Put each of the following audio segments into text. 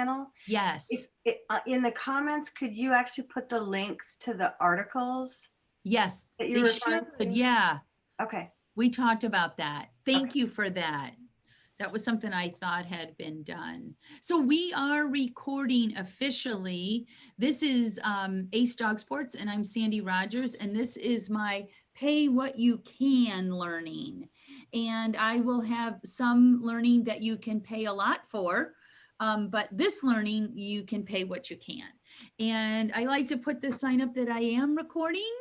channel. Yes. In the comments, could you actually put the links to the articles Yes, that you're they referring should. to? Yeah. Okay. We talked about that. Thank Okay. you for that. That was something I thought had been done. So we are recording officially. This is Ace Dog Sports, and I'm Sandy Rogers, and this is my Pay What You Can learning. And I will have some learning that you can pay a lot for, but this learning, you can pay what you can. And I like to put the sign up that I am recording,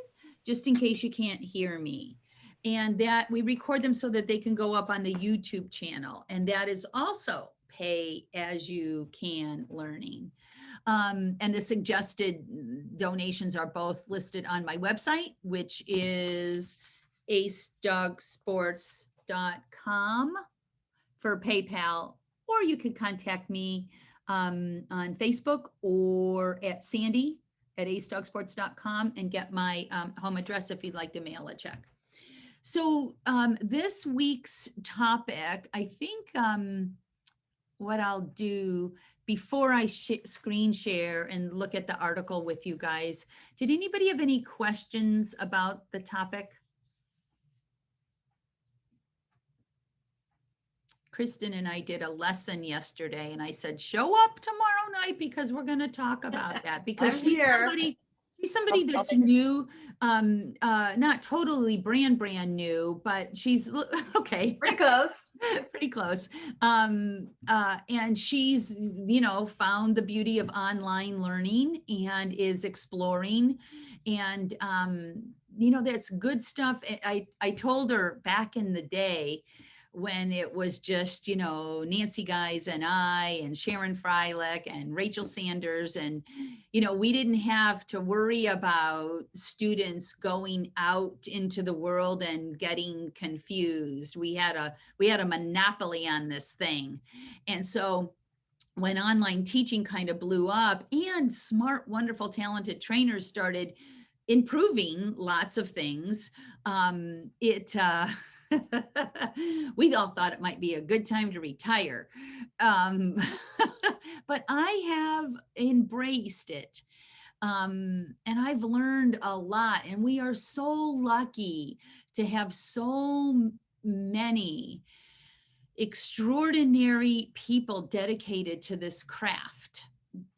just in case you can't hear me. And that we record them so that they can go up on the YouTube channel. And that is also pay as you can learning. And the suggested donations are both listed on my website, which is acedogsports.com for PayPal, or you could contact me on Facebook or at Sandy at acedogsports.com and get my home address if you'd like to mail a check. So this week's topic, I think what I'll do before I screen share and look at the article with you guys, did anybody have any questions about the topic? Kristen and I did a lesson yesterday and I said, show up tomorrow night because we're going to talk about that because I'm here. She's somebody that's new, not totally brand new, but she's okay. Pretty close. Pretty close. And she's, you know, found the beauty of online learning and is exploring. And, you know, that's good stuff. I told her back in the day, when it was just, you know, Nancy Guys and I and Sharon Freilich and Rachel Sanders. And, you know, we didn't have to worry about students going out into the world and getting confused. We had a monopoly on this thing. And so when online teaching kind of blew up and smart, wonderful, talented trainers started improving lots of things, we all thought it might be a good time to retire. But I have embraced it. And I've learned a lot. And we are so lucky to have so many extraordinary people dedicated to this craft.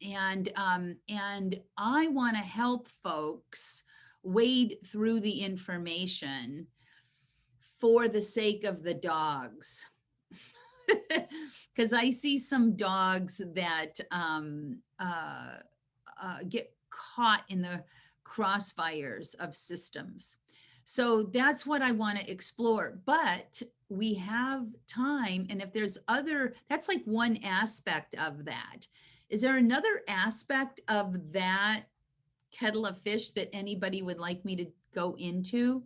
And I want to help folks wade through the information for the sake of the dogs. Because I see some dogs that get caught in the crossfires of systems. So that's what I want to explore. But we have time. And if there's that's like one aspect of that. Is there another aspect of that kettle of fish that anybody would like me to go into?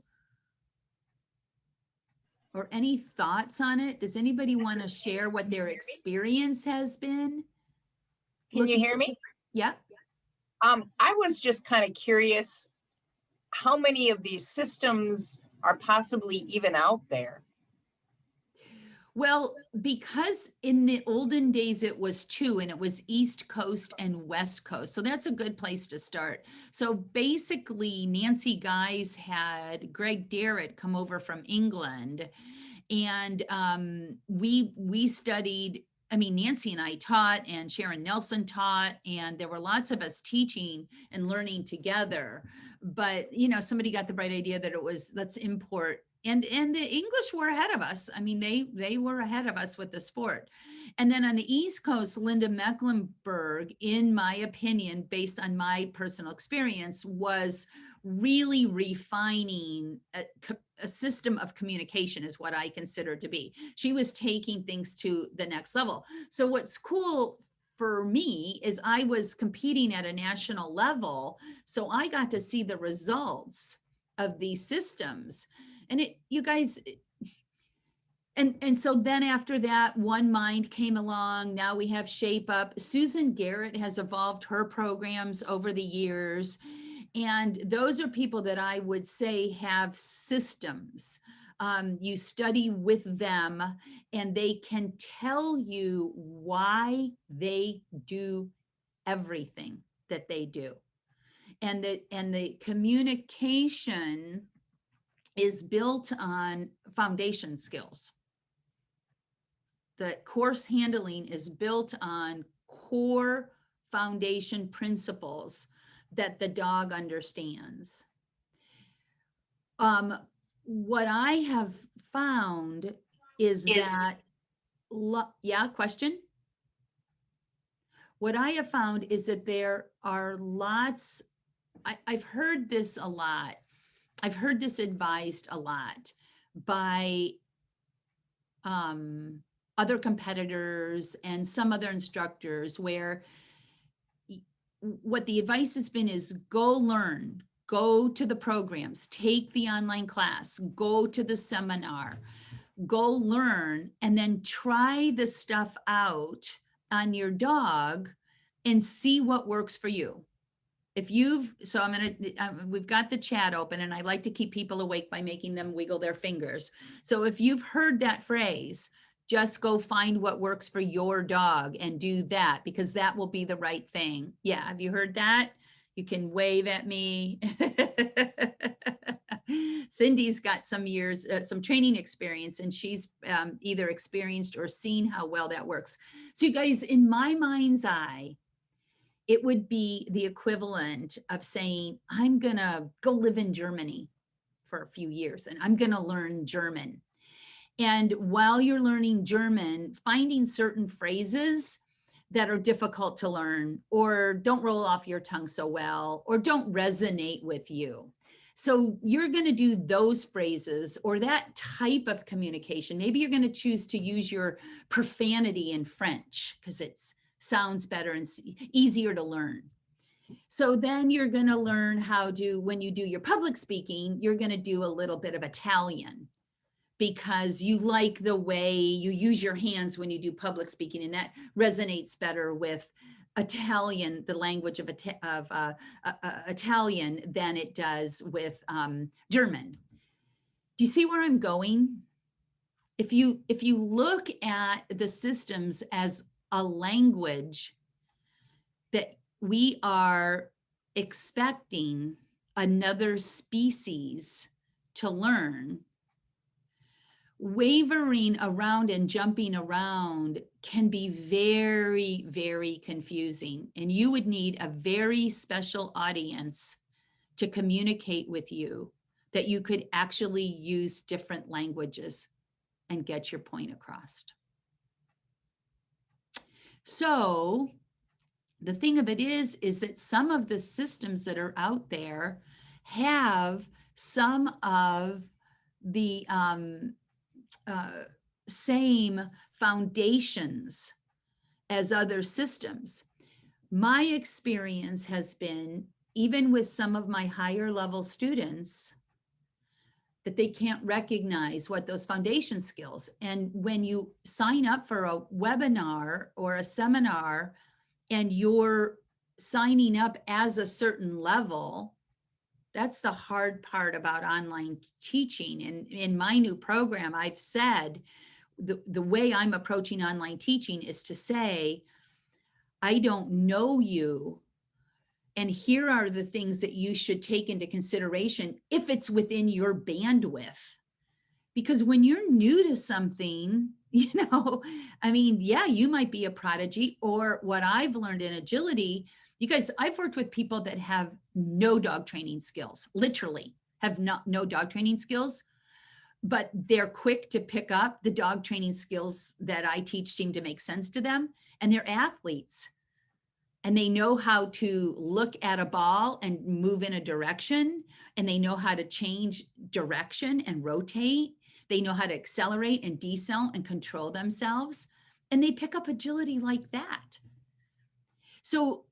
Or any thoughts on it? Does anybody want to share what their experience has been? Can you hear me? Yeah. I was just kind of curious, how many of these systems are possibly even out there? Well, because in the olden days it was two, and it was East Coast and West Coast. So that's a good place to start. So basically, Nancy Guys had Greg Derritt come over from England, and we studied. I mean, Nancy and I taught, and Sharon Nelson taught, and there were lots of us teaching and learning together. But, you know, somebody got the bright idea that it was, let's import. And the English were ahead of us. I mean, they were ahead of us with the sport. And then on the East Coast, Linda Mecklenburg, in my opinion, based on my personal experience, was really refining a system of communication is what I consider to be. She was taking things to the next level. So what's cool for me is I was competing at a national level. So I got to see the results of these systems. And you guys, and so then after that, One Mind came along. Now we have Shape Up. Susan Garrett has evolved her programs over the years. And those are people that I would say have systems. You study with them, and they can tell you why they do everything that they do. And the communication is built on foundation skills. The course handling is built on core foundation principles that the dog understands. What I have found is that, yeah, question? What I have found is that there are lots, I've heard this a lot. I've heard this advised a lot by other competitors and some other instructors, where what the advice has been is go learn, go to the programs, take the online class, go to the seminar, go learn, and then try the stuff out on your dog and see what works for you. If you've, so I'm going to, we've got the chat open, and I like to keep people awake by making them wiggle their fingers. So if you've heard that phrase, just go find what works for your dog and do that, because that will be the right thing. Yeah. Have you heard that? You can wave at me. Cindy's got some years, some training experience, and she's either experienced or seen how well that works. So you guys, in my mind's eye, it would be the equivalent of saying, I'm going to go live in Germany for a few years, and I'm going to learn German. And while you're learning German, finding certain phrases that are difficult to learn, or don't roll off your tongue so well, or don't resonate with you. So you're going to do those phrases or that type of communication. Maybe you're going to choose to use your profanity in French because it sounds better and easier to learn. So then you're going to learn how to, when you do your public speaking, you're going to do a little bit of Italian, because you like the way you use your hands when you do public speaking, and that resonates better with Italian, the language of Italian, than it does with German. Do you see where I'm going? If you look at the systems as a language that we are expecting another species to learn, wavering around and jumping around can be very, very confusing. And you would need a very special audience to communicate with you, that you could actually use different languages and get your point across. So the thing of it is that some of the systems that are out there have some of the same foundations as other systems. My experience has been, even with some of my higher level students, that they can't recognize what those foundation skills. And when you sign up for a webinar or a seminar and you're signing up as a certain level, that's the hard part about online teaching. And in my new program, I've said the way I'm approaching online teaching is to say, I don't know you, and here are the things that you should take into consideration if it's within your bandwidth. Because when you're new to something, I mean, yeah, you might be a prodigy, or what I've learned in agility, you guys, I've worked with people that have no dog training skills, literally have no dog training skills, but they're quick to pick up the dog training skills that I teach, seem to make sense to them. And they're athletes, and they know how to look at a ball and move in a direction, and they know how to change direction and rotate. They know how to accelerate and decel and control themselves, and they pick up agility like that. So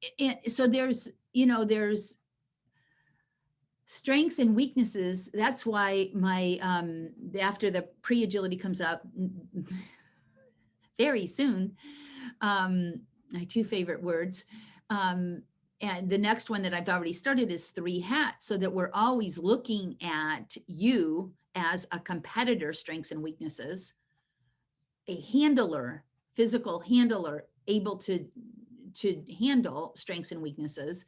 there's, there's strengths and weaknesses. That's why my, after the pre-agility comes out very soon, my two favorite words, and the next one that I've already started is 3 hats, so that we're always looking at you as a competitor, strengths and weaknesses, a handler, physical handler, able to handle strengths and weaknesses,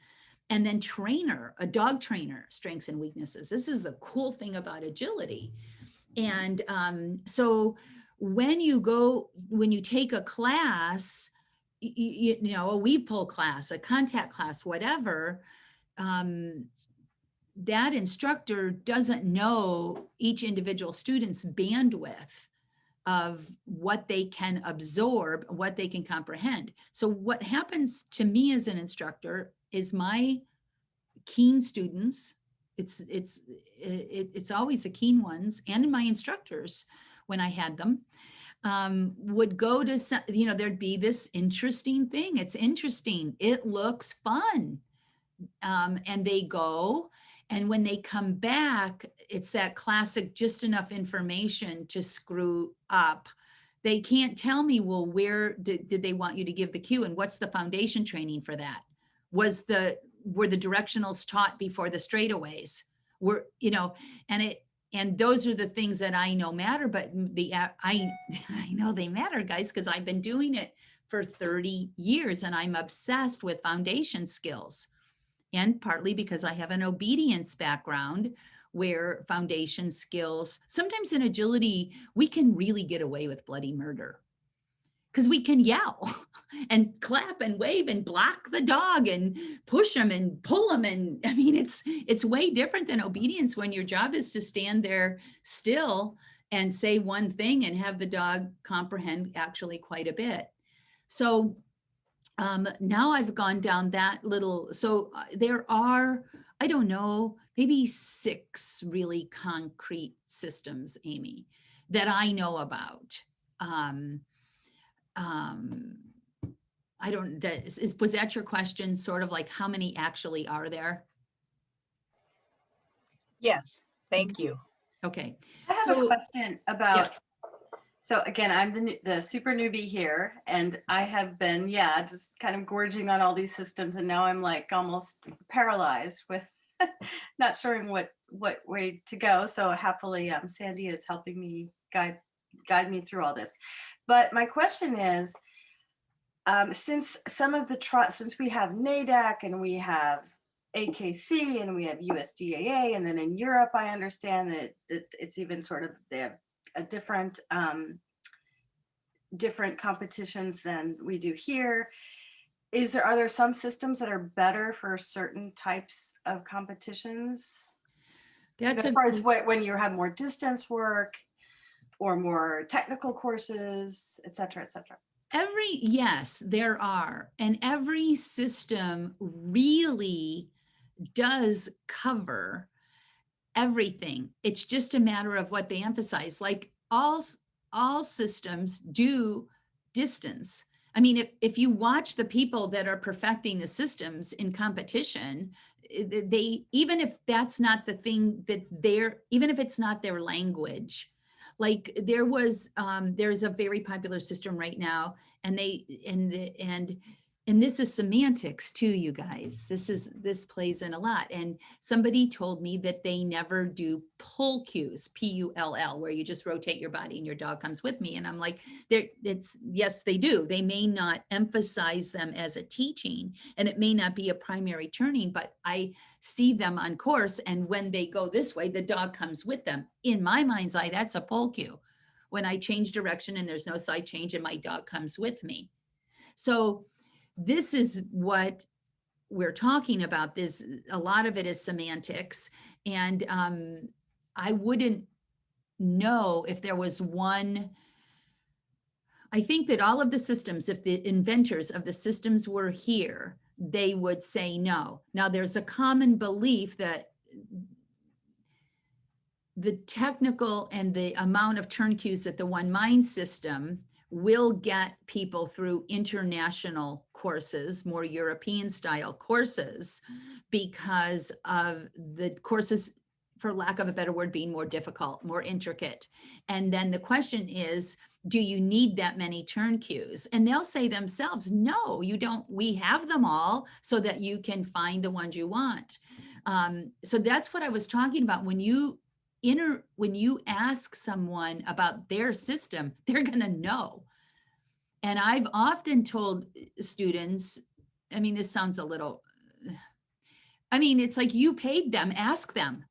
and then trainer, a dog trainer, strengths and weaknesses. This is the cool thing about agility. And so when you take a class, you know, a weave pull class, a contact class, whatever, that instructor doesn't know each individual student's bandwidth of what they can absorb, what they can comprehend. So what happens to me as an instructor is my keen students, it's always the keen ones, and my instructors, when I had them, would go to, you know, there'd be this interesting thing. It's interesting. It looks fun. And they go, and when they come back, it's that classic, just enough information to screw up. They can't tell me, well, where did they want you to give the cue, and what's the foundation training for that? Were the directionals taught before the straightaways? You know, and those are the things that I know matter, but I know they matter, guys, because I've been doing it for 30 years and I'm obsessed with foundation skills. And partly because I have an obedience background where foundation skills, sometimes in agility, we can really get away with bloody murder because we can yell and clap and wave and block the dog and push them and pull them. And I mean, it's way different than obedience, when your job is to stand there still and say one thing and have the dog comprehend actually quite a bit. So now I've gone down that little, so there are, I don't know, maybe 6 really concrete systems, Amy, that I know about. I don't, was that your question? Sort of like, how many actually are there? Yes, thank you. Okay. I have a question about, so again, I'm the super newbie here, and I have been, just kind of gorging on all these systems, and now I'm like almost paralyzed with not sure what way to go. So happily, Sandy is helping me guide me through all this. But my question is, since we have NADAC and we have AKC and we have USDAA, and then in Europe, I understand that it's even sort of, they have a different competitions than we do here. Are there some systems that are better for certain types of competitions? That's as far as when you have more distance work or more technical courses, et cetera, et cetera. Yes, there are. And every system really does cover everything. It's just a matter of what they emphasize. Like all systems do distance. I mean, if you watch the people that are perfecting the systems in competition, they, even if that's not the thing that even if it's not their language, like there's a very popular system right now, and this is semantics too, you guys. This plays in a lot. And somebody told me that they never do pull cues, P-U-L-L, where you just rotate your body and your dog comes with me. And I'm like, yes, they do. They may not emphasize them as a teaching, and it may not be a primary turning, but I see them on course. And when they go this way, the dog comes with them. In my mind's eye, that's a pull cue. When I change direction and there's no side change and my dog comes with me. So this is what we're talking about. A lot of it is semantics. And I wouldn't know if there was one. I think that all of the systems, if the inventors of the systems were here, they would say no. Now, there's a common belief that the technical and the amount of turn cues that the One Mind system will get people through international courses, more European style courses, because of the courses, for lack of a better word, being more difficult, more intricate. And then the question is, do you need that many turn cues? And they'll say themselves, no, you don't. We have them all so that you can find the ones you want. So that's what I was talking about. When you when you ask someone about their system, they're going to know. And I've often told students, I mean, this sounds a little, I mean, it's like you paid them, ask them.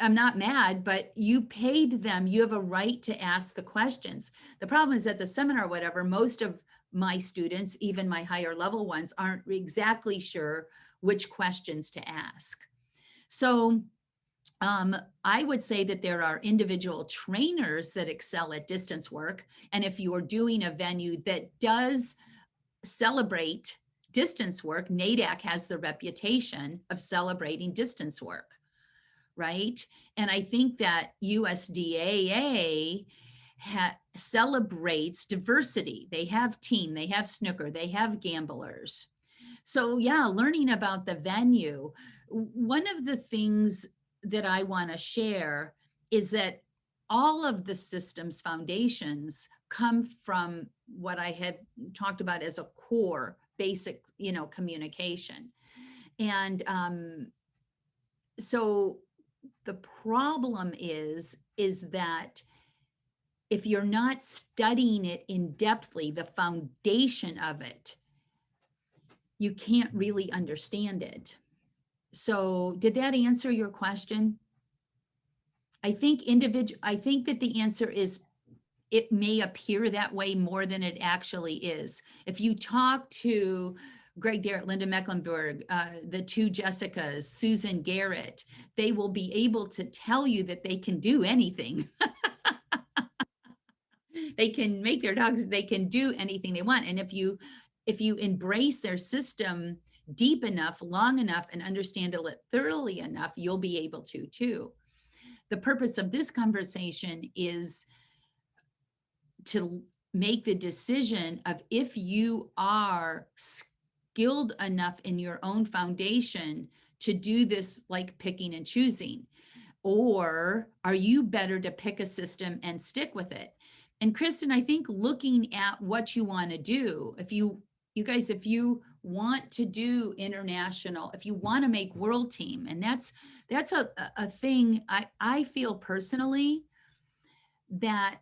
I'm not mad, but you paid them. You have a right to ask the questions. The problem is at the seminar, whatever, most of my students, even my higher level ones, aren't exactly sure which questions to ask. So I would say that there are individual trainers that excel at distance work. And if you are doing a venue that does celebrate distance work, NADAC has the reputation of celebrating distance work, right? And I think that USDAA celebrates diversity. They have team, they have snooker, they have gamblers. So yeah, learning about the venue. One of the things that I want to share is that all of the systems foundations come from what I had talked about as a core basic, communication. And so the problem is that if you're not studying it in depthly, the foundation of it, you can't really understand it. So did that answer your question? I think that the answer is it may appear that way more than it actually is. If you talk to Greg Derritt, Linda Mecklenburg, the two Jessicas, Susan Garrett, they will be able to tell you that they can do anything. They can make their dogs, they can do anything they want. And if you embrace their system deep enough, long enough, and understand it thoroughly enough, you'll be able to too. The purpose of this conversation is to make the decision of if you are skilled enough in your own foundation to do this, like picking and choosing, or are you better to pick a system and stick with it? And Kristen, I think looking at what you want to do, if you want to do international, if you want to make world team, and that's a thing I feel personally that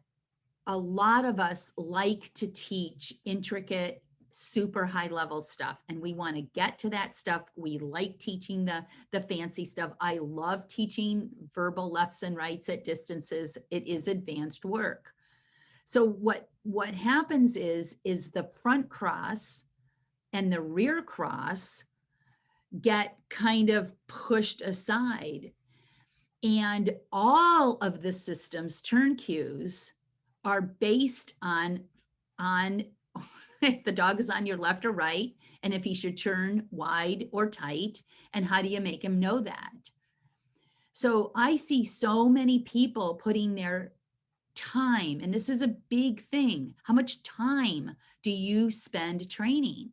a lot of us like to teach intricate, super high level stuff, and we want to get to that stuff. We like teaching the fancy stuff. I love teaching verbal lefts and rights at distances. It is advanced work. So what happens is the front cross and the rear cross get kind of pushed aside, and all of the system's turn cues are based on if the dog is on your left or right, and if he should turn wide or tight, and how do you make him know that? So I see so many people putting their time, and this is a big thing. How much time do you spend training?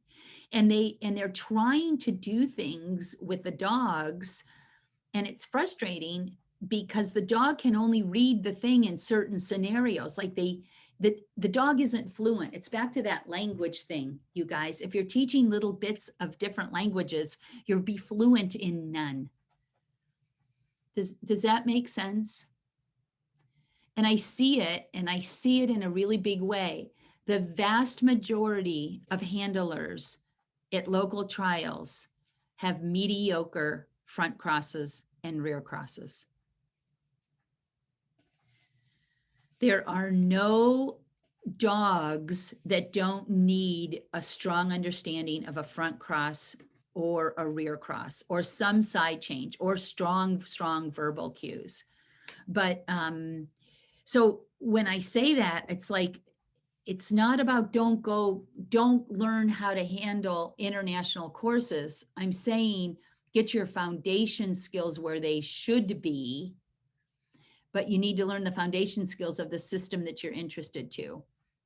And they're trying to do things with the dogs, and it's frustrating because the dog can only read the thing in certain scenarios. Like the dog isn't fluent. It's back to that language thing, you guys. If you're teaching little bits of different languages, you'll be fluent in none. Does that make sense? And I see it in a really big way. The vast majority of handlers at local trials have mediocre front crosses and rear crosses. There are no dogs that don't need a strong understanding of a front cross or a rear cross or some side change or strong verbal cues. But so when I say that, it's like, it's not about don't learn how to handle international courses. I'm saying get your foundation skills where they should be, but you need to learn the foundation skills of the system that you're interested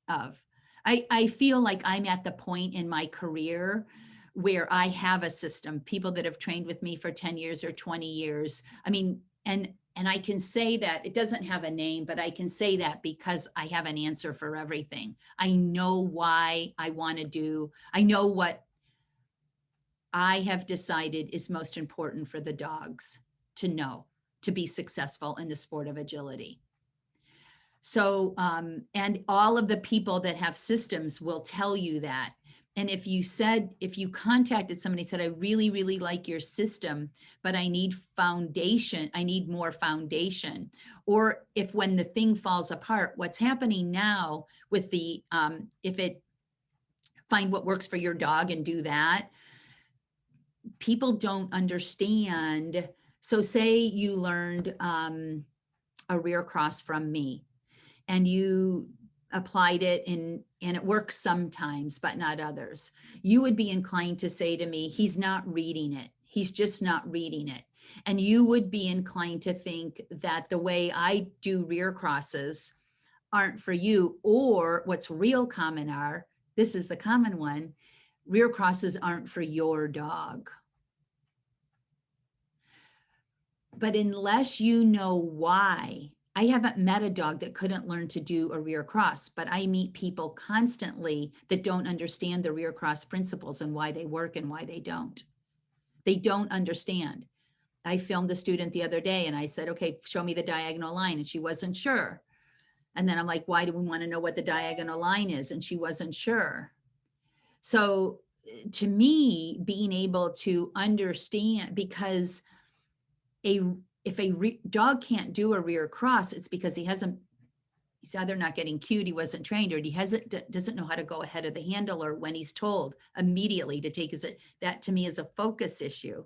of. I feel like I'm at the point in my career where I have a system, people that have trained with me for 10 years or 20 years. I mean, and I can say that it doesn't have a name, but I can say that because I have an answer for everything. I know why I want to do, I know what I have decided is most important for the dogs to know, to be successful in the sport of agility. So, and all of the people that have systems will tell you that. And if you contacted somebody, said, I really, really like your system, but I need foundation, I need more foundation. Or if when the thing falls apart, what's happening now with the, find what works for your dog and do that, people don't understand. So say you learned a rear cross from me and you applied it and it works sometimes, but not others. You would be inclined to say to me, he's not reading it. He's just not reading it. And you would be inclined to think that the way I do rear crosses aren't for you, or what's real common are, this is the common one, rear crosses aren't for your dog. But unless you know why, I haven't met a dog that couldn't learn to do a rear cross, but I meet people constantly that don't understand the rear cross principles and why they work and why they don't. They don't understand. I filmed a student the other day and I said, okay, show me the diagonal line. And she wasn't sure. And then I'm like, why do we want to know what the diagonal line is? And she wasn't sure. So to me, being able to understand, because if a dog can't do a rear cross, it's because he's either not getting cued, he wasn't trained, or he doesn't know how to go ahead of the handler when he's told immediately to take his, that to me is a focus issue.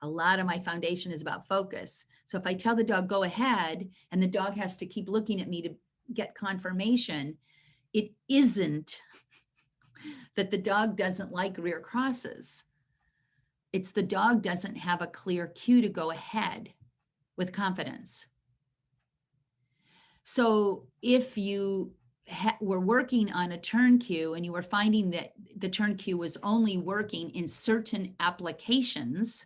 A lot of my foundation is about focus. So if I tell the dog, go ahead, and the dog has to keep looking at me to get confirmation, it isn't that the dog doesn't like rear crosses. It's the dog doesn't have a clear cue to go ahead with confidence. So if you were working on a turn cue and you were finding that the turn cue was only working in certain applications,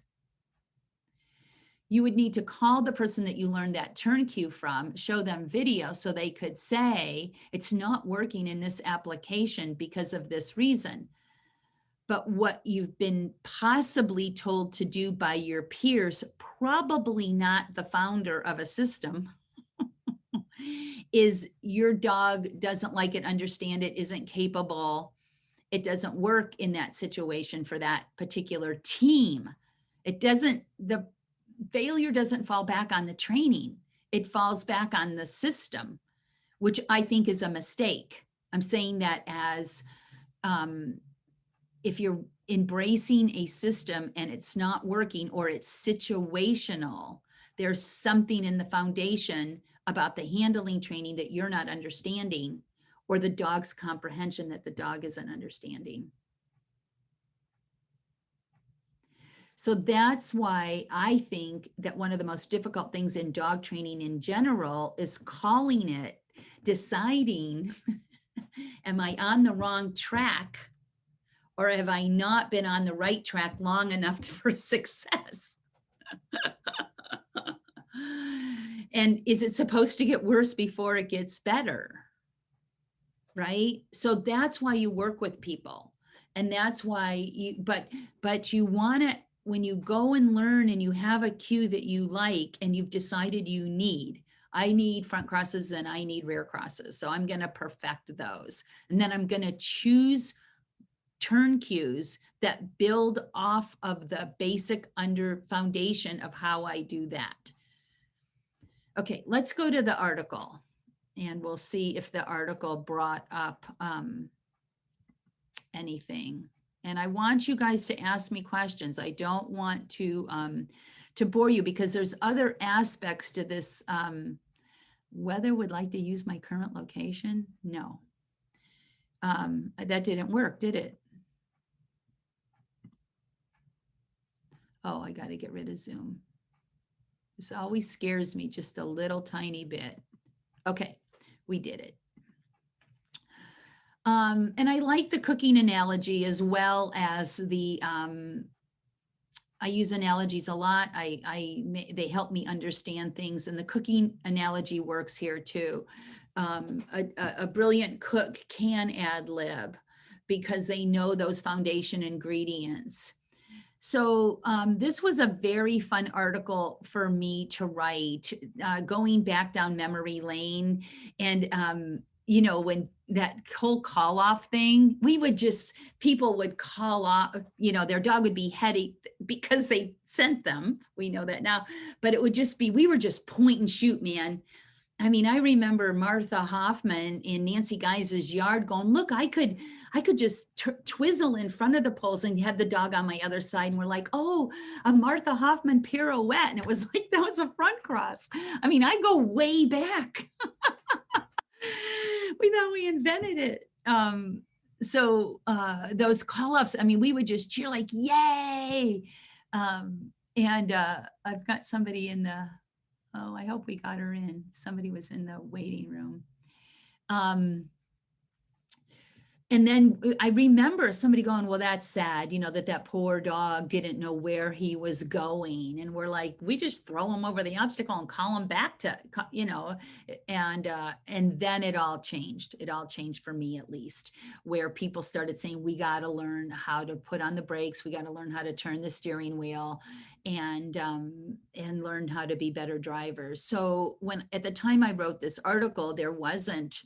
you would need to call the person that you learned that turn cue from, show them video so they could say, it's not working in this application because of this reason. But what you've been possibly told to do by your peers, probably not the founder of a system, is your dog doesn't like it, understand it, isn't capable. It doesn't work in that situation for that particular team. It doesn't, the failure doesn't fall back on the training. It falls back on the system, which I think is a mistake. I'm saying that as, if you're embracing a system and it's not working or it's situational, there's something in the foundation about the handling training that you're not understanding, or the dog's comprehension that the dog isn't understanding. So that's why I think that one of the most difficult things in dog training in general is calling it, deciding, am I on the wrong track? Or have I not been on the right track long enough for success? And is it supposed to get worse before it gets better? Right? So that's why you work with people. And that's why you, but you want to, when you go and learn and you have a cue that you like and you've decided you need, I need front crosses and I need rear crosses. So I'm going to perfect those. And then I'm going to choose turn cues that build off of the basic foundation of how I do that. Okay, let's go to the article and we'll see if the article brought up anything. And I want you guys to ask me questions. I don't want to bore you because there's other aspects to this. Weather would like to use my current location? No. That didn't work, did it? Oh, I got to get rid of Zoom. This always scares me just a little tiny bit. Okay, we did it. And I like the cooking analogy as well as the, I use analogies a lot. They help me understand things, and the cooking analogy works here too. A brilliant cook can ad lib because they know those foundation ingredients. So this was a very fun article for me to write, going back down memory lane. And, you know, when that whole call off thing, people would call off, you know, their dog would be heady because they sent them. We know that now, but it would just be, we were just point and shoot, man. I mean, I remember Martha Hoffman in Nancy Guys's yard going, look, I could just twizzle in front of the poles and have the dog on my other side. And we're like, oh, a Martha Hoffman pirouette. And it was like, that was a front cross. I mean, I go way back. We thought we invented it. So those call-offs, I mean, we would just cheer like, yay. I've got somebody in the, oh, I hope we got her in. Somebody was in the waiting room. And then I remember somebody going, well, that's sad, you know, that poor dog didn't know where he was going. And we're like, we just throw him over the obstacle and call him back to, you know, and then it all changed. It all changed for me, at least, where people started saying, we got to learn how to put on the brakes. We got to learn how to turn the steering wheel and learn how to be better drivers. So at the time I wrote this article, there wasn't,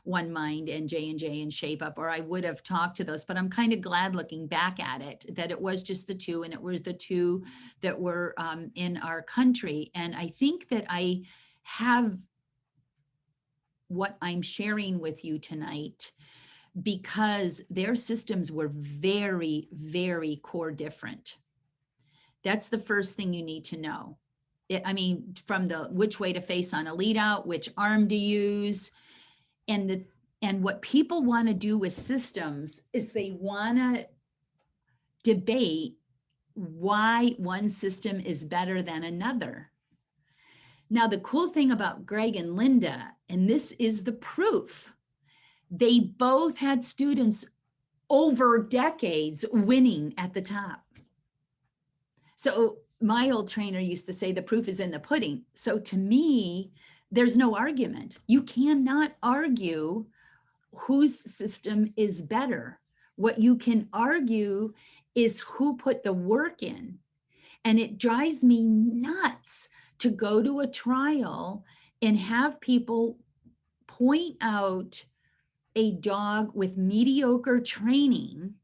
One Mind and J&J and Shape Up, or I would have talked to those, but I'm kind of glad looking back at it, that it was just the two, and it was the two that were in our country. And I think that I have what I'm sharing with you tonight because their systems were very, very core different. That's the first thing you need to know. I mean, from the which way to face on a lead out, which arm to use, and what people want to do with systems is they want to debate why one system is better than another. Now, the cool thing about Greg and Linda, and this is the proof, they both had students over decades winning at the top. So my old trainer used to say the proof is in the pudding. So to me, there's no argument. You cannot argue whose system is better. What you can argue is who put the work in. And it drives me nuts to go to a trial and have people point out a dog with mediocre training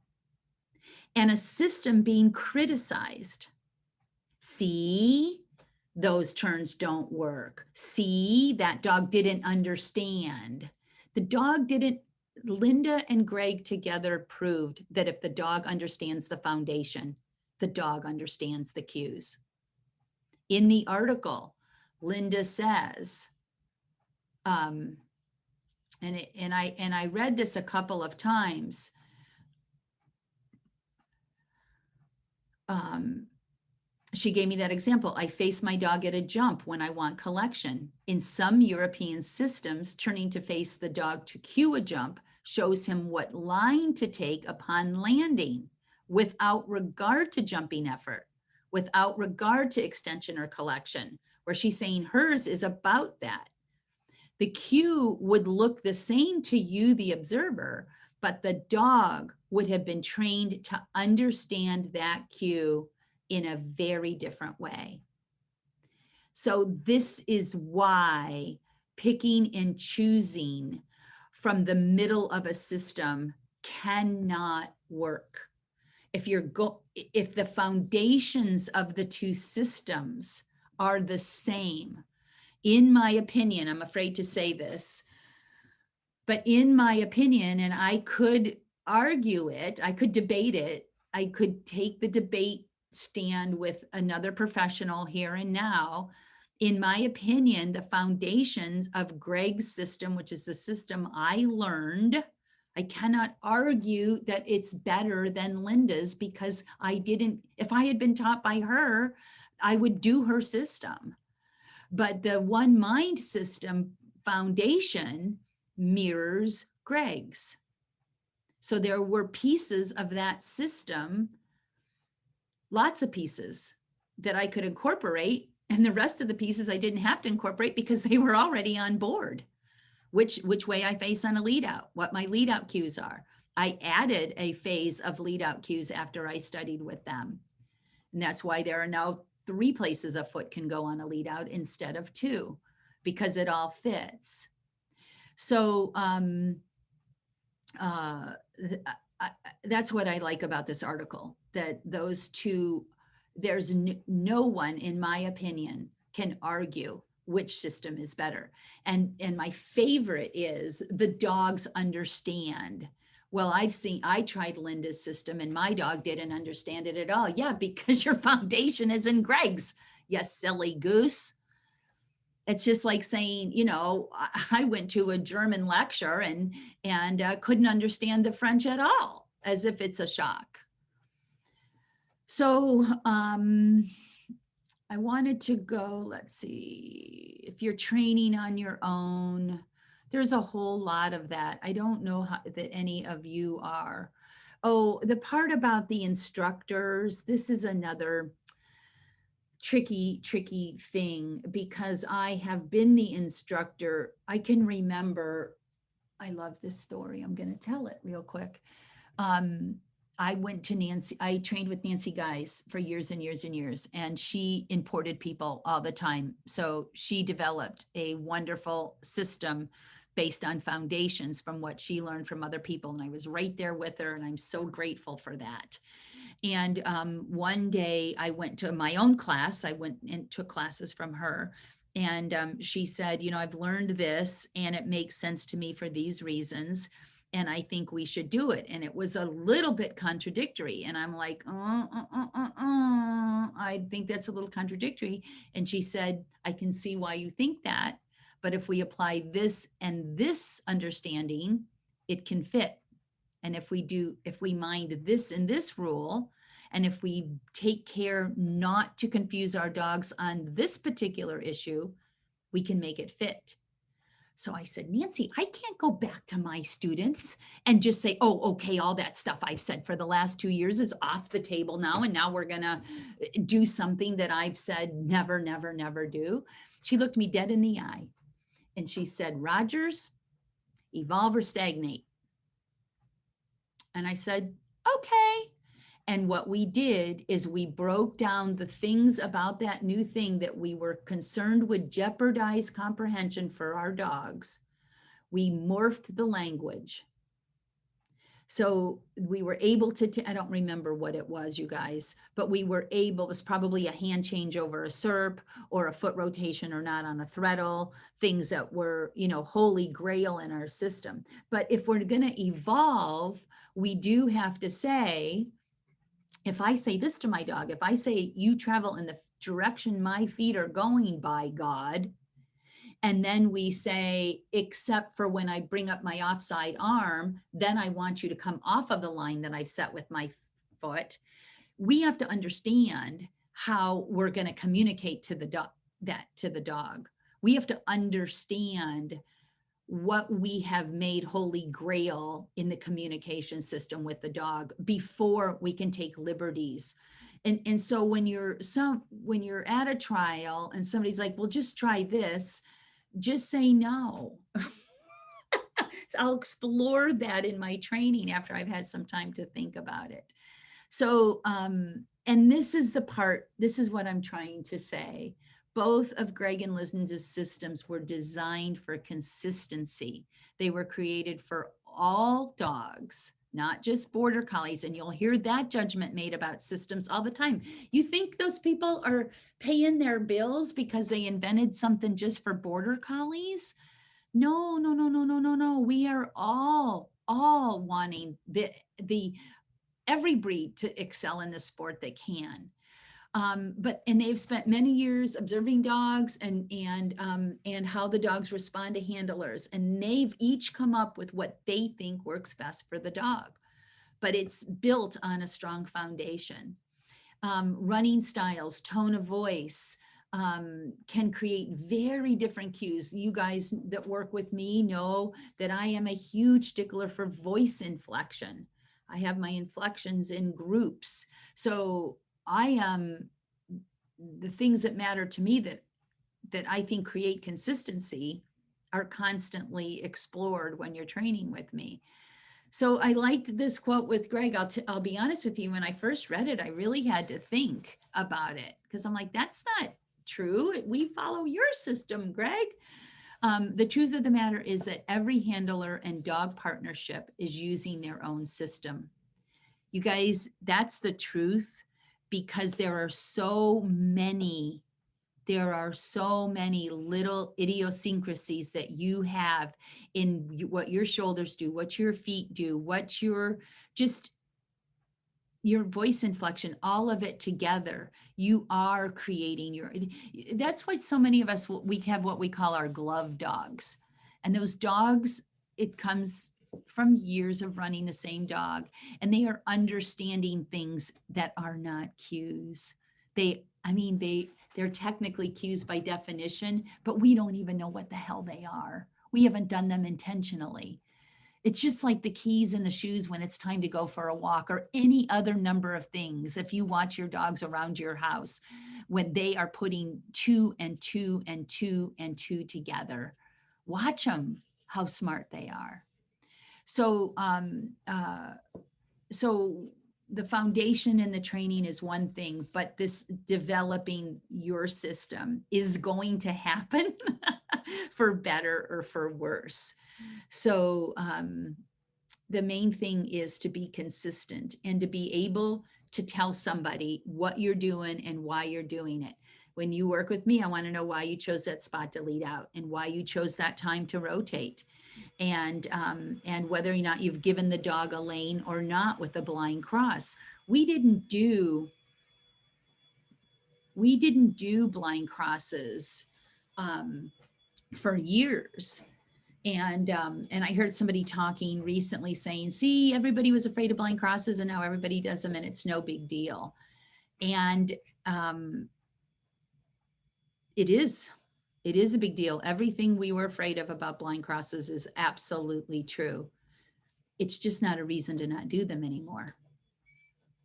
and a system being criticized. See, those turns don't work. See, that dog didn't understand. The dog didn't. Linda and Greg together proved that if the dog understands the foundation, the dog understands the cues. In the article, Linda says, and I read this a couple of times. She gave me that example. I face my dog at a jump when I want collection. In some European systems, turning to face the dog to cue a jump shows him what line to take upon landing without regard to jumping effort, without regard to extension or collection, where she's saying hers is about that. The cue would look the same to you, the observer, but the dog would have been trained to understand that cue in a very different way. So this is why picking and choosing from the middle of a system cannot work. If the foundations of the two systems are the same, in my opinion, I'm afraid to say this, but in my opinion, and I could argue it, I could debate it, I could take the debate stand with another professional here and now. In my opinion, the foundations of Greg's system, which is the system I learned, I cannot argue that it's better than Linda's because if I had been taught by her, I would do her system. But the One Mind system foundation mirrors Greg's. So there were pieces of that system, lots of pieces that I could incorporate, and the rest of the pieces I didn't have to incorporate because they were already on board. Which way I face on a lead out, what my lead out cues are, I added a phase of lead out cues after I studied with them. And that's why there are now 3 places a foot can go on a lead out instead of 2, because it all fits. So that's what I like about this article, that those two, there's no one, in my opinion, can argue which system is better. And my favorite is the dogs understand. Well, I tried Linda's system and my dog didn't understand it at all. Yeah, because your foundation is in Greg's, you silly goose. It's just like saying, you know, I went to a German lecture and couldn't understand the French at all, as if it's a shock. So I wanted to go, let's see, if you're training on your own, there's a whole lot of that. I don't know that any of you are. Oh, the part about the instructors, this is another tricky thing, because I have been the instructor. I can remember, I love this story. I'm going to tell it real quick. I trained with Nancy Guys for years and years and years, and she imported people all the time. So she developed a wonderful system based on foundations from what she learned from other people. And I was right there with her, and I'm so grateful for that. And one day I went to my own class. I went and took classes from her. And she said, you know, I've learned this and it makes sense to me for these reasons. And I think we should do it. And it was a little bit contradictory. And I'm like, I think that's a little contradictory. And she said, I can see why you think that. But if we apply this and this understanding, it can fit. And if we mind this and this rule, and if we take care not to confuse our dogs on this particular issue, we can make it fit. So I said, Nancy, I can't go back to my students and just say, oh, okay, all that stuff I've said for the last 2 years is off the table now. And now we're going to do something that I've said never, never, never do. She looked me dead in the eye and she said, Rogers, evolve or stagnate. And I said, okay. And what we did is we broke down the things about that new thing that we were concerned would jeopardize comprehension for our dogs. We morphed the language. So we were able to, I don't remember what it was, you guys, but we were able, it was probably a hand change over a SERP or a foot rotation or not on a threadle, things that were, you know, holy grail in our system. But if we're going to evolve, we do have to say, if I say this to my dog, if I say, you travel in the direction my feet are going, by God, and then we say, except for when I bring up my offside arm, then I want you to come off of the line that I've set with my foot. We have to understand how we're going to communicate to the dog. We have to understand what we have made holy grail in the communication system with the dog before we can take liberties. And so when you're at a trial and somebody's like, well, just try this, just say no. I'll explore that in my training after I've had some time to think about it. So, and this is what I'm trying to say. Both of Greg and Linda's systems were designed for consistency. They were created for all dogs, not just border collies. And you'll hear that judgment made about systems all the time. You think those people are paying their bills because they invented something just for border collies? No. We are all wanting every breed to excel in the sport they can. And they've spent many years observing dogs and how the dogs respond to handlers. And they've each come up with what they think works best for the dog, but it's built on a strong foundation. Running styles, tone of voice, can create very different cues. You guys that work with me know that I am a huge stickler for voice inflection. I have my inflections in groups. So the things that matter to me that I think create consistency are constantly explored when you're training with me. So I liked this quote with Greg. I'll be honest with you. When I first read it, I really had to think about it because I'm like, that's not true. We follow your system, Greg. The truth of the matter is that every handler and dog partnership is using their own system. You guys, that's the truth, because there are so many little idiosyncrasies that you have in what your shoulders do, what your feet do, what your voice inflection, all of it together. You are creating that's why so many of us, we have what we call our glove dogs. And those dogs, it comes from years of running the same dog, and they are understanding things that are not cues. They're technically cues by definition, but we don't even know what the hell they are. We haven't done them intentionally. It's just like the keys in the shoes when it's time to go for a walk, or any other number of things. If you watch your dogs around your house, when they are putting 2 and 2 and 2 and 2 together, watch them, how smart they are. So, so the foundation and the training is one thing, but this developing your system is going to happen for better or for worse. So the main thing is to be consistent and to be able to tell somebody what you're doing and why you're doing it. When you work with me, I want to know why you chose that spot to lead out and why you chose that time to rotate. And whether or not you've given the dog a lane or not with a blind cross. We didn't do blind crosses for years. And I heard somebody talking recently saying, see, everybody was afraid of blind crosses and now everybody does them and it's no big deal. And it is a big deal. Everything we were afraid of about blind crosses is absolutely true. It's just not a reason to not do them anymore.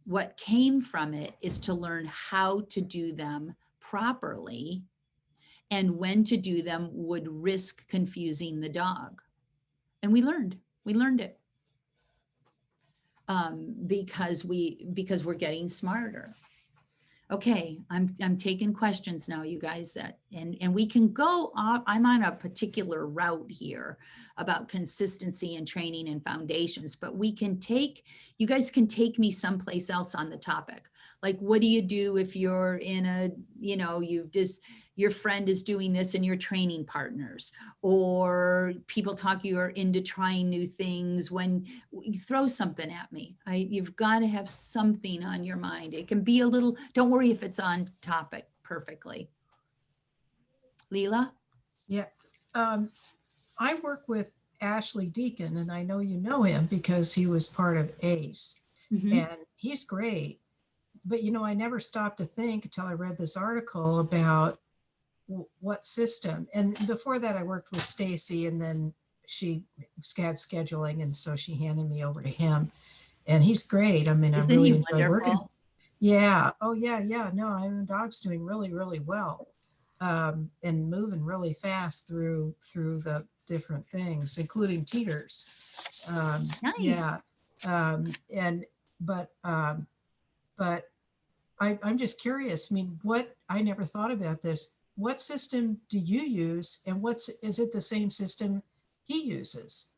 What came from it is to learn how to do them properly and when to do them would risk confusing the dog. And we learned it because we're getting smarter. Okay, I'm taking questions now, you guys, and we can go off. I'm on a particular route here about consistency and training and foundations, but you guys can take me someplace else on the topic. Like, what do you do if you're in your friend is doing this and you're training partners, or people you are into trying new things. When you throw something at me, you've got to have something on your mind. It can be a little, don't worry if it's on topic perfectly. Leela? Yeah. I work with Ashley Deacon, and I know you know him because he was part of ACE. Mm-hmm. And he's great. But, I never stopped to think until I read this article about what system. And before that, I worked with Stacy, and then she had scheduling, and so she handed me over to him. And he's great. I mean, I really enjoyed working. Yeah. Oh, yeah. No, my dog's doing really, really well, and moving really fast through the different things, including teeters. Nice. Yeah. But I'm just curious. I mean, I never thought about this. What system do you use, and is it the same system he uses?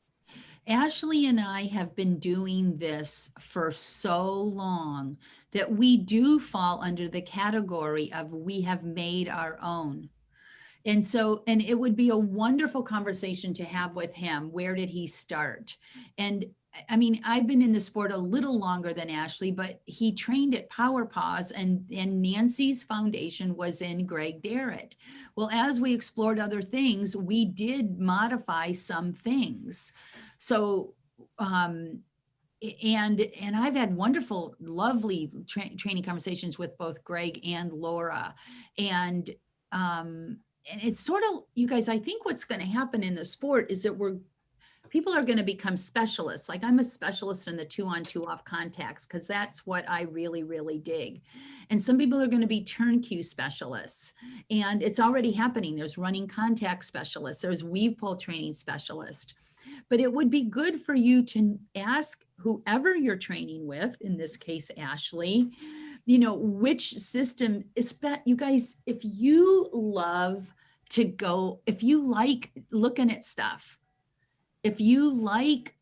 Ashley and I have been doing this for so long that we do fall under the category of we have made our own. And it would be a wonderful conversation to have with him. Where did he start? And I mean, I've been in the sport a little longer than Ashley, but he trained at Power Paws, and Nancy's foundation was in Greg Derritt. Well, as we explored other things, we did modify some things. So, and I've had wonderful, lovely training conversations with both Greg and Laura. And it's sort of, you guys, I think what's going to happen in the sport is that people are going to become specialists. Like, I'm a specialist in the 2-on 2-off contacts because that's what I really, really dig. And some people are going to be turn-cue specialists. And it's already happening. There's running contact specialists. There's weave pole training specialists. but it would be good for you to ask whoever you're training with, in this case, Ashley, you know, which system is you guys, if you love to go, if you like looking at stuff, if you like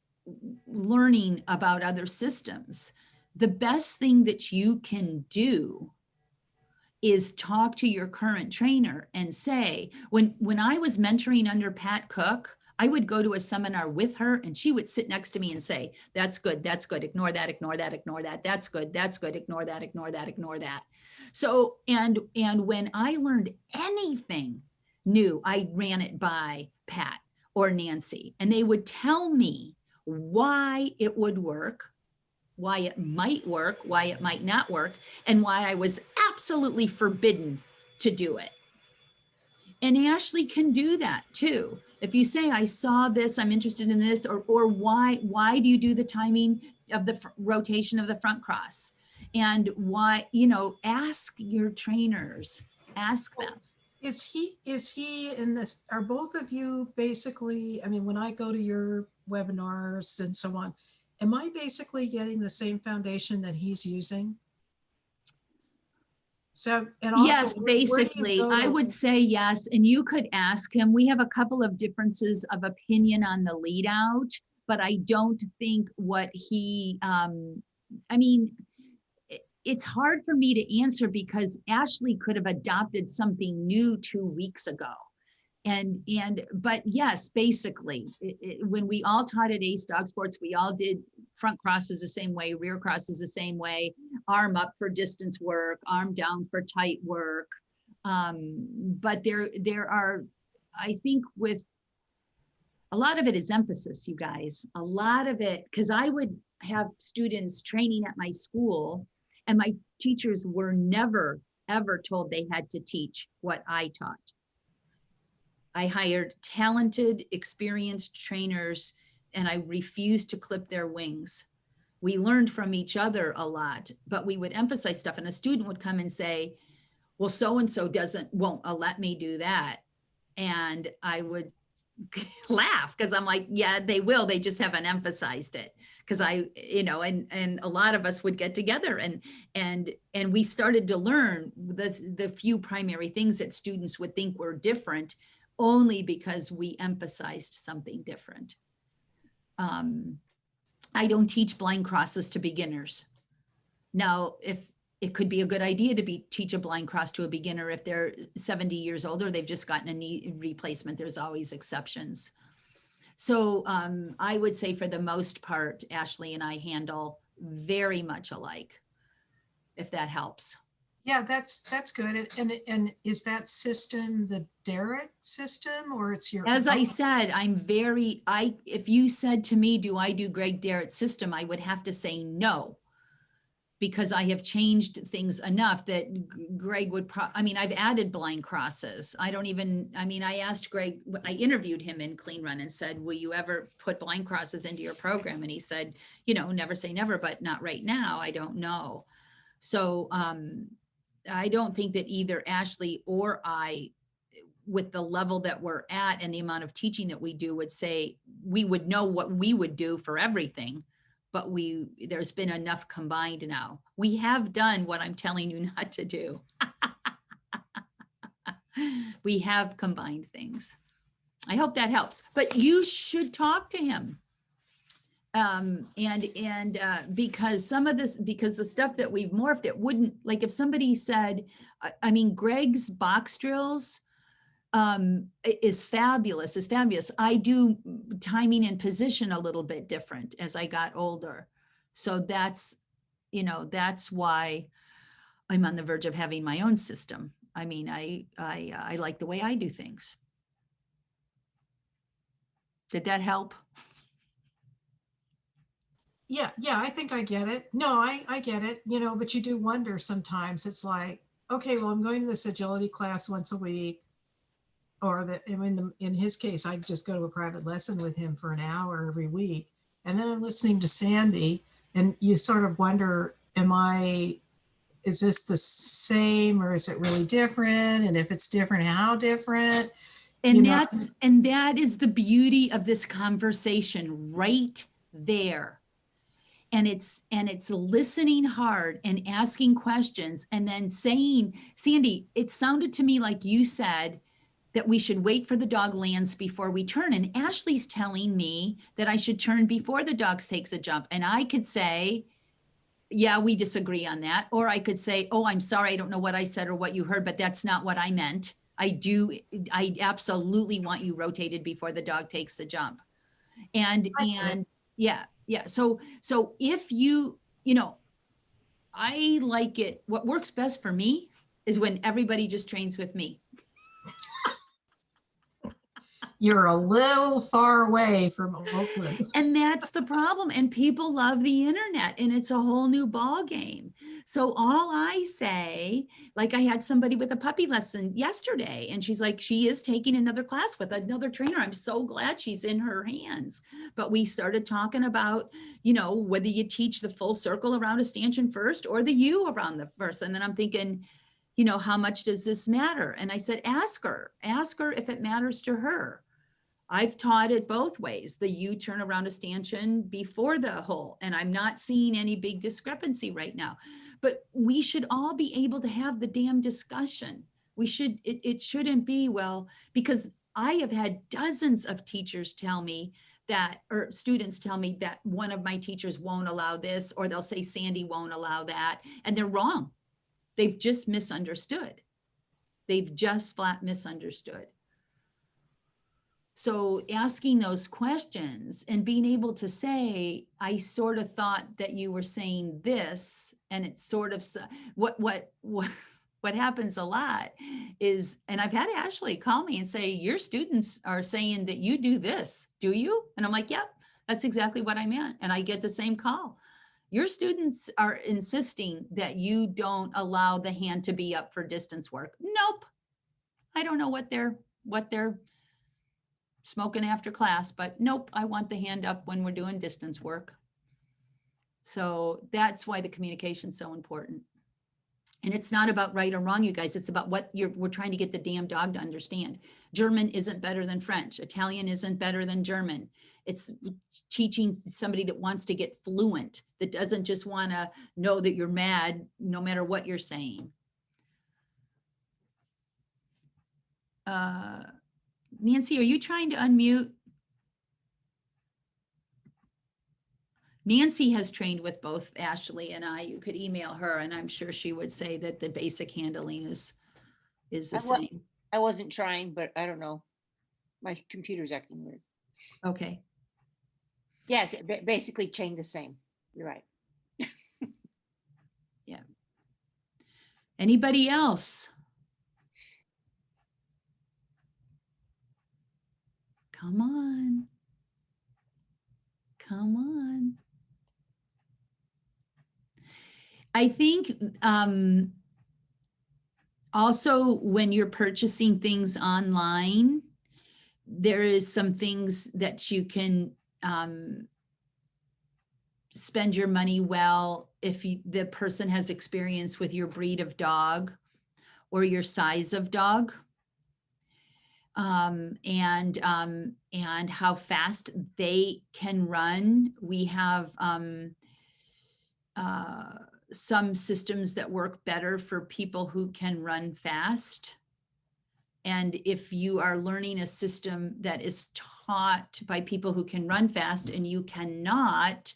learning about other systems, the best thing that you can do is talk to your current trainer and say, when I was mentoring under Pat Cook, I would go to a seminar with her and she would sit next to me and say, that's good, ignore that, ignore that, ignore that, that's good, ignore that, ignore that, ignore that. So, and when I learned anything new, I ran it by Pat or Nancy, and they would tell me why it would work, why it might work, why it might not work, and why I was absolutely forbidden to do it. And Ashley can do that too. If you say, I saw this, I'm interested in this, or why do you do the timing of the rotation of the front cross? And why, you know, ask your trainers, ask them. Is he in this, are both of you basically, I mean, when I go to your webinars and so on, am I basically getting the same foundation that he's using? So, and also, yes, basically, I would say yes. And you could ask him. We have a couple of differences of opinion on the lead out, but I don't think what he, I mean, it's hard for me to answer because Ashley could have adopted something new 2 weeks ago. But yes, basically, when we all taught at Ace Dog Sports, we all did front crosses the same way, rear crosses the same way, arm up for distance work, arm down for tight work. But there are, I think with a lot of it is emphasis, you guys, a lot of it, because I would have students training at my school and my teachers were never, ever told they had to teach what I taught. I hired talented, experienced trainers, and I refused to clip their wings. We learned from each other a lot, but we would emphasize stuff. And a student would come and say, well, so-and-so won't let me do that. And I would laugh because I'm like, yeah, they will. They just haven't emphasized it. Because and a lot of us would get together and we started to learn the few primary things that students would think were different only because we emphasized something different. I don't teach blind crosses to beginners. Now, if it could be a good idea to teach a blind cross to a beginner if they're 70 years old or they've just gotten a knee replacement, there's always exceptions. So I would say for the most part, Ashley and I handle very much alike, if that helps. Yeah, that's good. And is that system the Derritt system or it's your? As I said, if you said to me, do I do Greg Derritt's system? I would have to say no, because I have changed things enough that Greg would I've added blind crosses. I asked Greg, I interviewed him in Clean Run and said, will you ever put blind crosses into your program? And he said, never say never, but not right now. I don't know. So I don't think that either Ashley or I, with the level that we're at and the amount of teaching that we do, would say we would know what we would do for everything. But there's been enough combined now. We have done what I'm telling you not to do. We have combined things. I hope that helps, but you should talk to him. Because because the stuff that we've morphed, it wouldn't, like if somebody said, Greg's box drills is fabulous. I do timing and position a little bit different as I got older. So that's why I'm on the verge of having my own system. I like the way I do things. Did that help? Yeah, I think I get it. No, I get it, but you do wonder sometimes. It's like, okay, well, I'm going to this agility class once a week. Or in his case, I just go to a private lesson with him for an hour every week. And then I'm listening to Sandy, and you sort of wonder, is this the same or is it really different? And if it's different, how different? And know, that is the beauty of this conversation right there. And it's listening hard and asking questions and then saying, Sandy, it sounded to me like you said that we should wait for the dog lands before we turn. And Ashley's telling me that I should turn before the dog takes a jump. And I could say, yeah, we disagree on that. Or I could say, oh, I'm sorry, I don't know what I said or what you heard, but that's not what I meant. I absolutely want you rotated before the dog takes the jump. And yeah. So if you know, I like it. What works best for me is when everybody just trains with me. you're a little far away from Oakland. And that's the problem. And people love the internet and it's a whole new ball game. So all I say, like I had somebody with a puppy lesson yesterday and she's like, she is taking another class with another trainer. I'm so glad she's in her hands. But we started talking about, you know, whether you teach the full circle around a stanchion first or the U around the first. And then I'm thinking, you know, how much does this matter? And I said, ask her if it matters to her. I've taught it both ways. The U turn around a stanchion before the hole, and I'm not seeing any big discrepancy right now. But we should all be able to have the damn discussion. We should, it shouldn't be, well, because I have had dozens of teachers tell me that, or students tell me that one of my teachers won't allow this, or they'll say Sandy won't allow that, and they're wrong. They've just misunderstood. They've just flat misunderstood. So asking those questions and being able to say, I sort of thought that you were saying this, and it's sort of what happens a lot is, and I've had Ashley call me and say, your students are saying that you do this, do you? And I'm like, yep, that's exactly what I meant. And I get the same call. Your students are insisting that you don't allow the hand to be up for distance work. Nope. I don't know what they're smoking after class, but nope, I want the hand up when we're doing distance work. So that's why the communication is so important. And it's not about right or wrong, you guys. It's about what we're trying to get the damn dog to understand. German isn't better than French. Italian isn't better than German. It's teaching somebody that wants to get fluent, that doesn't just want to know that you're mad no matter what you're saying. Nancy, are you trying to unmute? Nancy has trained with both Ashley and I. You could email her and I'm sure she would say that the basic handling is the same. I wasn't trying, but I don't know. My computer's acting weird. Okay. Yes, basically chain the same. You're right. Yeah. Anybody else? Come on. Come on. I think also when you're purchasing things online, there is some things that you can spend your money well if the person has experience with your breed of dog or your size of dog. And how fast they can run. We have some systems that work better for people who can run fast. And if you are learning a system that is taught by people who can run fast and you cannot,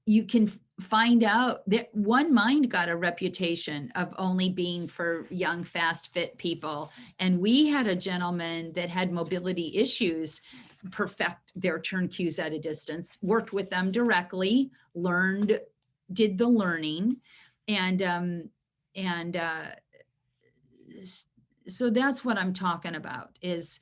you can find out that One Mind got a reputation of only being for young, fast, fit people. And we had a gentleman that had mobility issues perfect their turn cues at a distance, worked with them directly, learned, did the learning. So that's what I'm talking about is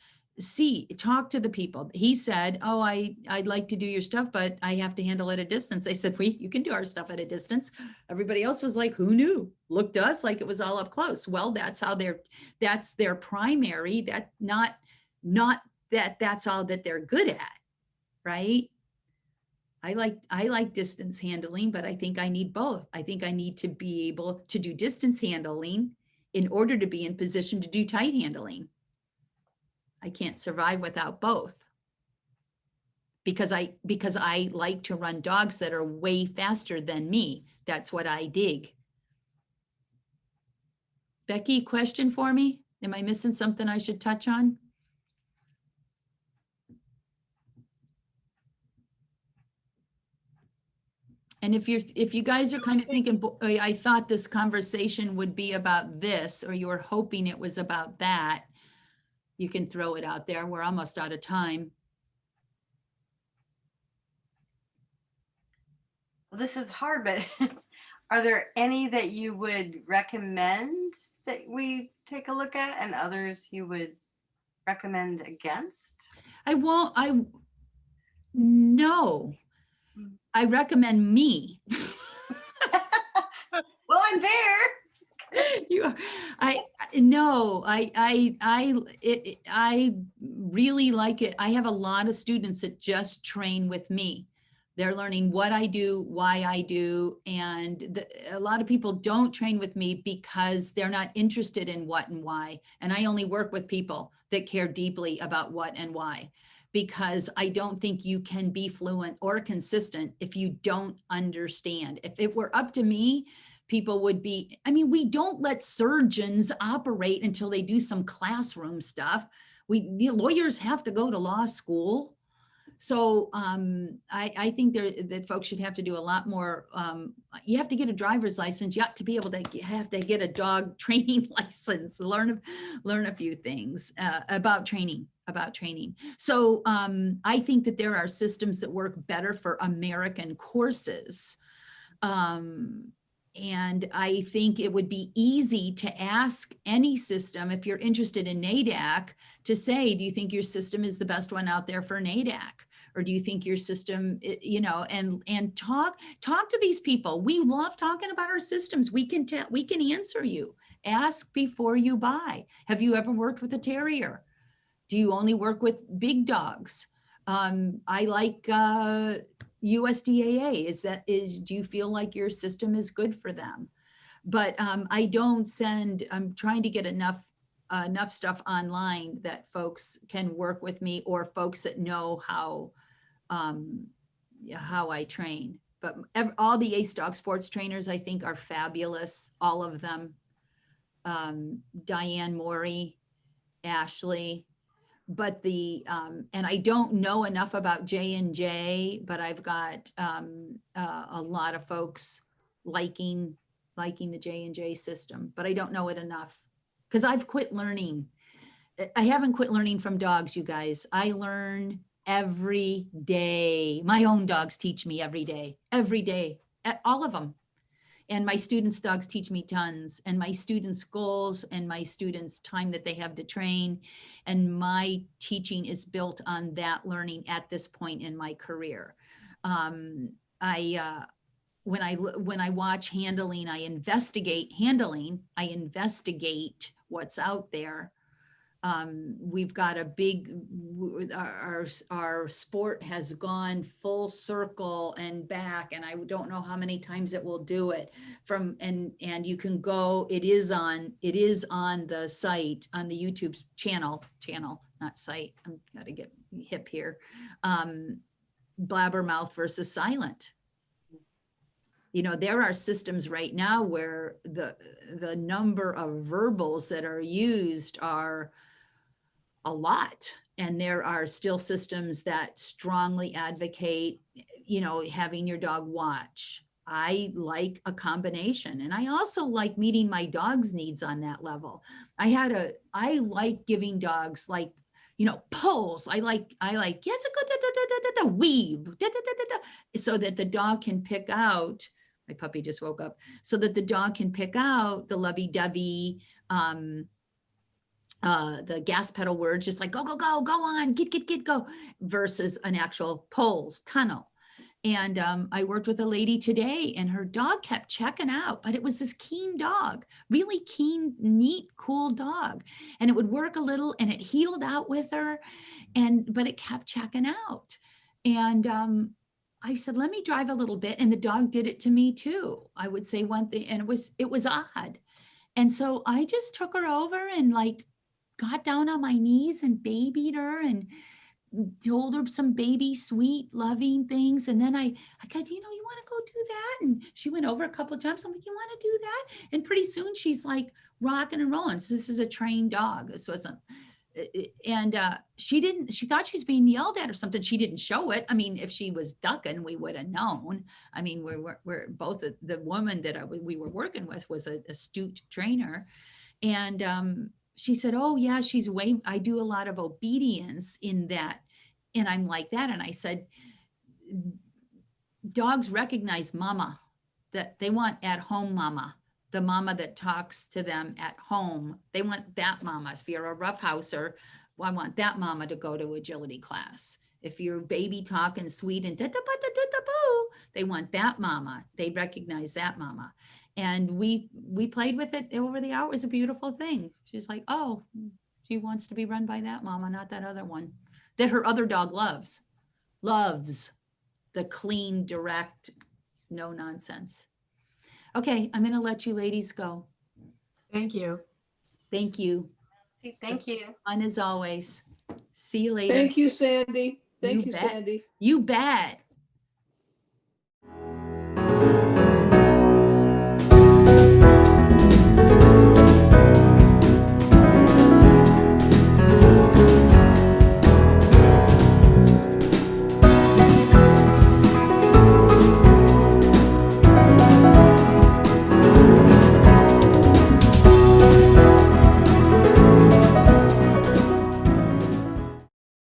talk to the people. He said, oh, I'd like to do your stuff, but I have to handle it at a distance. I said, you can do our stuff at a distance. Everybody else was like, who knew? Looked to us like it was all up close. Well, that's their primary, that's all that they're good at, right? I like distance handling, but I think I need both. I think I need to be able to do distance handling in order to be in position to do tight handling. I can't survive without both. Because I like to run dogs that are way faster than me. That's what I dig. Becky, question for me? Am I missing something I should touch on? And if you guys are kind of thinking, I thought this conversation would be about this, or you were hoping it was about that, you can throw it out there. We're almost out of time. Well, this is hard, but are there any that you would recommend that we take a look at and others you would recommend against? No, I recommend me. Well, I'm there. I really like it. I have a lot of students that just train with me. They're learning what I do, why I do. And a lot of people don't train with me because they're not interested in what and why. And I only work with people that care deeply about what and why, because I don't think you can be fluent or consistent if you don't understand. If it were up to me, people would be, I mean, we don't let surgeons operate until they do some classroom stuff. Lawyers have to go to law school. So I think that folks should have to do a lot more. You have to get a driver's license. You have to be able to have to get a dog training license, learn a few things about training. So I think that there are systems that work better for American courses. And I think it would be easy to ask any system, if you're interested in NADAC, to say, do you think your system is the best one out there for NADAC? Or do you think your system, and talk to these people. We love talking about our systems. We can answer you. Ask before you buy. Have you ever worked with a terrier? Do you only work with big dogs? I like USDAA. Do you feel like your system is good for them? But I'm trying to get enough stuff online that folks can work with me, or folks that know how I train. But all the Ace Dog Sports trainers, I think, are fabulous. All of them. Diane Morey, Ashley. But and I don't know enough about J&J, but I've got a lot of folks liking the J&J system, but I don't know it enough because I've quit learning. I haven't quit learning from dogs, you guys. I learn every day. My own dogs teach me every day, all of them. And my students' dogs teach me tons, and my students' goals and my students' time that they have to train. And my teaching is built on that learning at this point in my career. When I watch handling, I investigate handling, I investigate what's out there. We've got a big, our sport has gone full circle and back, and I don't know how many times it will do it and you can go, it is on the site, on the YouTube channel, not site. I'm gotta get hip here. Blabbermouth versus silent. There are systems right now where the number of verbals that are used are a lot. And there are still systems that strongly advocate, having your dog watch. I like a combination. And I also like meeting my dog's needs on that level. I like giving dogs pulls. I like, yes, a good weave, so that the dog can pick out, my puppy just woke up, so that the dog can pick out the lovey-dovey, the gas pedal words, just like go on, get, go, versus an actual pulls, tunnel. And I worked with a lady today, and her dog kept checking out, but it was this keen dog, really keen, neat, cool dog. And it would work a little, and it healed out with her, but it kept checking out. And I said, let me drive a little bit. And the dog did it to me too. I would say one thing, and it was odd. And so I just took her over and got down on my knees and babied her and told her some baby sweet loving things. And then I got, you want to go do that? And she went over a couple of times. I'm like, you want to do that? And pretty soon she's like rocking and rolling. So this is a trained dog. This wasn't, and she thought she was being yelled at or something. She didn't show it. I mean, if she was ducking, we would have known. I mean, we're both the woman that we were working with was a astute trainer. And she said, oh yeah, I do a lot of obedience in that. And I'm like that. And I said, dogs recognize mama, that they want at home mama, the mama that talks to them at home. They want that mama. If you're a roughhouser, well, I want that mama to go to agility class. If you're baby talking sweet and they want that mama. They recognize that mama. And we played with it over the hour. It was a beautiful thing. She's like, oh, she wants to be run by that mama, not that other one that her other dog loves the clean, direct, no nonsense. Okay, I'm going to let you ladies go. Thank you. Thank you. Thank you. Fun as always. See you later. Thank you, Sandy. Thank You you, bet. Sandy. You bet.